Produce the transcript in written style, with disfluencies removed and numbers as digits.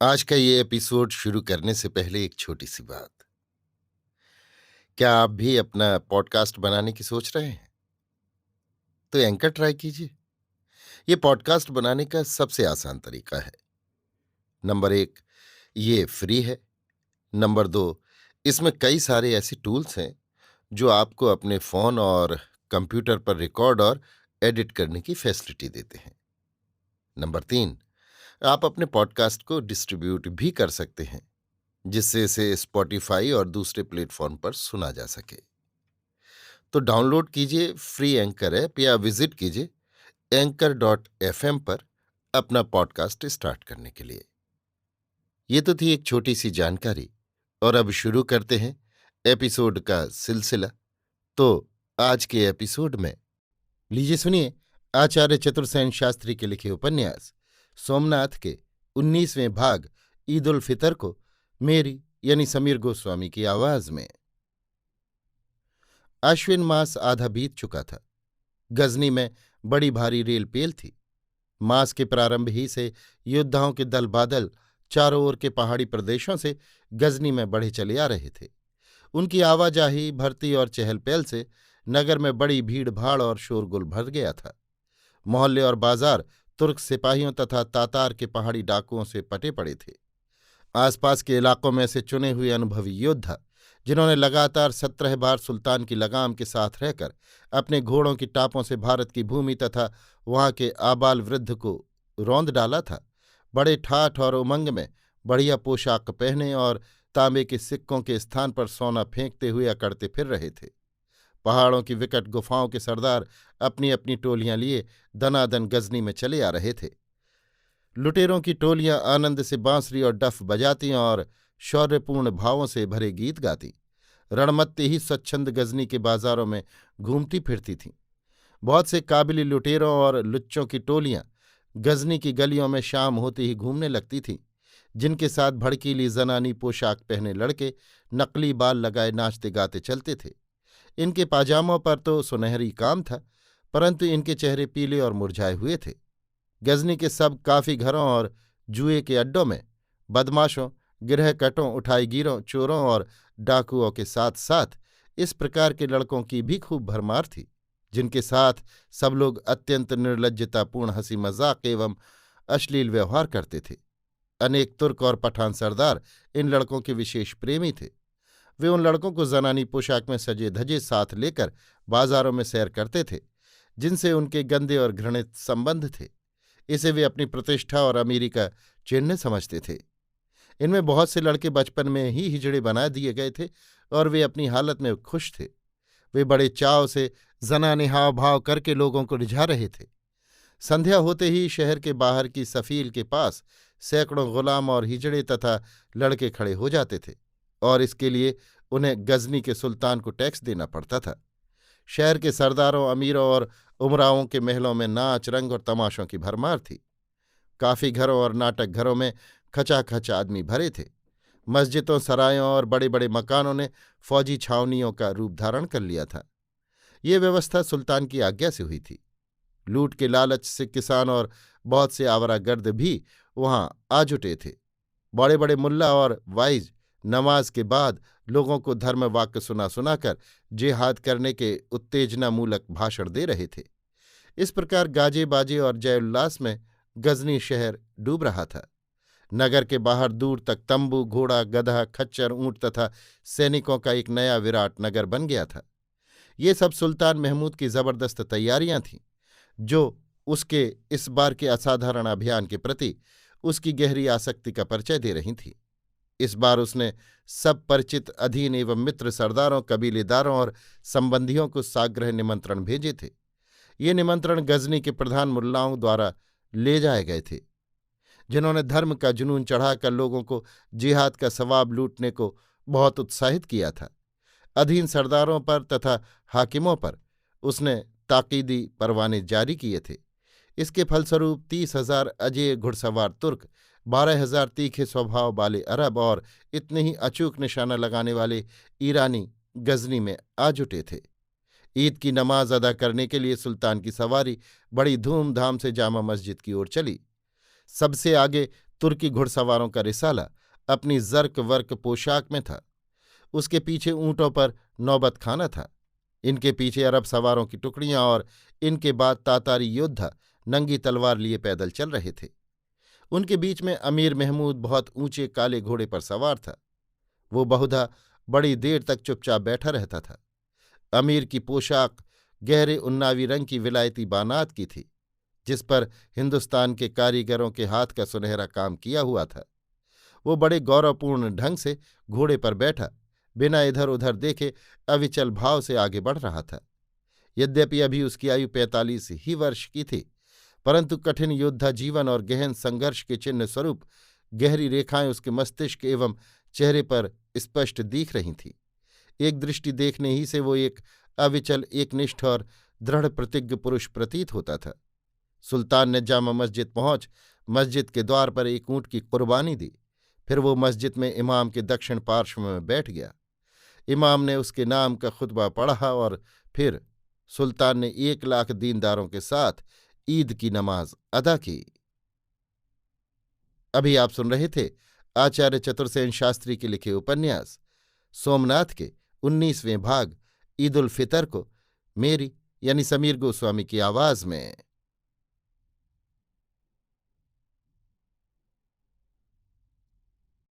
आज का ये एपिसोड शुरू करने से पहले एक छोटी सी बात। क्या आप भी अपना पॉडकास्ट बनाने की सोच रहे हैं? तो एंकर ट्राई कीजिए। ये पॉडकास्ट बनाने का सबसे आसान तरीका है। नंबर 1, ये फ्री है। नंबर 2, इसमें कई सारे ऐसे टूल्स हैं जो आपको अपने फ़ोन और कंप्यूटर पर रिकॉर्ड और एडिट करने की फैसिलिटी देते हैं। नंबर 3, आप अपने पॉडकास्ट को डिस्ट्रीब्यूट भी कर सकते हैं, जिससे इसे स्पॉटिफाई और दूसरे प्लेटफॉर्म पर सुना जा सके। तो डाउनलोड कीजिए फ्री एंकर ऐप या विजिट कीजिए anchor.fm पर अपना पॉडकास्ट स्टार्ट करने के लिए। ये तो थी एक छोटी सी जानकारी, और अब शुरू करते हैं एपिसोड का सिलसिला। तो आज के एपिसोड में लीजिए सुनिए आचार्य चतुर्सेन शास्त्री के लिखे उपन्यास सोमनाथ के 19वें भाग ईद उल फितर को मेरी यानी समीर गोस्वामी की आवाज में। आश्विन मास आधा बीत चुका था। गजनी में बड़ी भारी रेल पेल थी। मास के प्रारंभ ही से योद्धाओं के दल बादल चारों ओर के पहाड़ी प्रदेशों से गजनी में बढ़े चले आ रहे थे। उनकी आवाजाही भरती और चहल पहल से नगर में बड़ी भीड़ भाड़ और शोरगुल भर गया था। मोहल्ले और बाजार तुर्क सिपाहियों तथा तातार के पहाड़ी डाकुओं से पटे पड़े थे। आसपास के इलाकों में से चुने हुए अनुभवी योद्धा, जिन्होंने लगातार 17 बार सुल्तान की लगाम के साथ रहकर अपने घोड़ों की टापों से भारत की भूमि तथा वहां के आबाल वृद्ध को रौंद डाला था, बड़े ठाठ और उमंग में बढ़िया पोशाक पहने और तांबे के सिक्कों के स्थान पर सोना फेंकते हुए अकड़ते फिर रहे थे। पहाड़ों की विकट गुफाओं के सरदार अपनी अपनी टोलियां लिए दनादन गजनी में चले आ रहे थे। लुटेरों की टोलियां आनंद से बांसुरी और डफ बजाती और शौर्यपूर्ण भावों से भरे गीत गाती रणमत्ती ही स्वच्छंद गजनी के बाजारों में घूमती फिरती थीं। बहुत से काबिली लुटेरों और लुच्चों की टोलियां गजनी की गलियों में शाम होते ही घूमने लगती थीं, जिनके साथ भड़कीली जनानी पोशाक पहने लड़के नकली बाल लगाए नाचते गाते चलते थे। इनके पाजामों पर तो सुनहरी काम था, परंतु इनके चेहरे पीले और मुरझाए हुए थे। गजनी के सब काफी घरों और जुए के अड्डों में बदमाशों, गिरहकटों, उठाईगीरों, चोरों और डाकुओं के साथ साथ इस प्रकार के लड़कों की भी खूब भरमार थी, जिनके साथ सब लोग अत्यंत निर्लज्जतापूर्ण हंसी मजाक एवं अश्लील व्यवहार करते थे। अनेक तुर्क और पठान सरदार इन लड़कों के विशेष प्रेमी थे। वे उन लड़कों को जनानी पोशाक में सजे धजे साथ लेकर बाजारों में सैर करते थे, जिनसे उनके गंदे और घृणित संबंध थे। इसे वे अपनी प्रतिष्ठा और अमीरी का चिन्ह समझते थे। इनमें बहुत से लड़के बचपन में ही हिजड़े बना दिए गए थे और वे अपनी हालत में खुश थे। वे बड़े चाव से जनाने हाव भाव करके लोगों को रिझा रहे थे। संध्या होते ही शहर के बाहर की सफील के पास सैकड़ों गुलाम और हिजड़े तथा लड़के खड़े हो जाते थे, और इसके लिए उन्हें गजनी के सुल्तान को टैक्स देना पड़ता था। शहर के सरदारों, अमीरों और उमरावों के महलों में नाच रंग और तमाशों की भरमार थी। काफी घरों और नाटक घरों में खचाखच आदमी भरे थे। मस्जिदों, सरायों और बड़े बड़े मकानों ने फौजी छावनियों का रूप धारण कर लिया था। ये व्यवस्था सुल्तान की आज्ञा से हुई थी। लूट के लालच से किसान और बहुत से आवारागर्द भी वहां आ जुटे थे। बड़े बड़े मुल्ला और वाइज नमाज के बाद लोगों को धर्म वाक्य सुना सुनाकर जिहाद करने के उत्तेजनामूलक भाषण दे रहे थे। इस प्रकार गाजे बाजे और जय उल्लास में गजनी शहर डूब रहा था। नगर के बाहर दूर तक तंबू, घोड़ा, गधा, खच्चर, ऊंट तथा सैनिकों का एक नया विराट नगर बन गया था। ये सब सुल्तान महमूद की जबरदस्त तैयारियां थीं, जो उसके इस बार के असाधारण अभियान के प्रति उसकी गहरी आसक्ति का परिचय दे रही थी। इस बार उसने सब परिचित अधीन एवं मित्र सरदारों, कबीलेदारों और संबंधियों को साग्रह निमंत्रण भेजे थे। ये निमंत्रण गजनी के प्रधान मुल्लाओं द्वारा ले जाए गए थे, जिन्होंने धर्म का जुनून चढ़ाकर लोगों को जिहाद का सवाब लूटने को बहुत उत्साहित किया था। अधीन सरदारों पर तथा हाकिमों पर उसने ताकीदी परवाने जारी किए थे। इसके फलस्वरूप 30,000 अजेय घुड़सवार तुर्क, 12,000 तीखे स्वभाव वाले अरब और इतने ही अचूक निशाना लगाने वाले ईरानी गजनी में आ जुटे थे। ईद की नमाज अदा करने के लिए सुल्तान की सवारी बड़ी धूमधाम से जामा मस्जिद की ओर चली। सबसे आगे तुर्की घुड़सवारों का रिसाला अपनी जर्क वर्क पोशाक में था। उसके पीछे ऊंटों पर नौबत खाना था। इनके पीछे अरब सवारों की टुकड़ियां और इनके बाद तातारी योद्धा नंगी तलवार लिए पैदल चल रहे थे। उनके बीच में अमीर महमूद बहुत ऊंचे काले घोड़े पर सवार था। वो बहुधा बड़ी देर तक चुपचाप बैठा रहता था। अमीर की पोशाक गहरे उन्नावी रंग की विलायती बानात की थी, जिस पर हिंदुस्तान के कारीगरों के हाथ का सुनहरा काम किया हुआ था। वो बड़े गौरवपूर्ण ढंग से घोड़े पर बैठा बिना इधर उधर देखे अविचल भाव से आगे बढ़ रहा था। यद्यपि अभी उसकी आयु 45 ही वर्ष की थी, परंतु कठिन योद्धा जीवन और गहन संघर्ष के चिन्ह स्वरूप गहरी रेखाएं उसके मस्तिष्क एवं चेहरे पर स्पष्ट दिख रही थीं। एक दृष्टि देखने ही से वो एक अविचल, एकनिष्ठ और दृढ़ प्रतिज्ञ पुरुष प्रतीत होता था। सुल्तान ने जामा मस्जिद पहुंच मस्जिद के द्वार पर एक ऊंट की कुर्बानी दी। फिर वो मस्जिद में इमाम के दक्षिण पार्श्व में बैठ गया। इमाम ने उसके नाम का खुतबा पढ़ा और फिर सुल्तान ने 1 लाख दीनदारों के साथ ईद की नमाज अदा की। अभी आप सुन रहे थे आचार्य चतुर्सेन शास्त्री के लिखे उपन्यास सोमनाथ के 19वें भाग ईद उल फितर को मेरी यानी समीर गोस्वामी की आवाज में।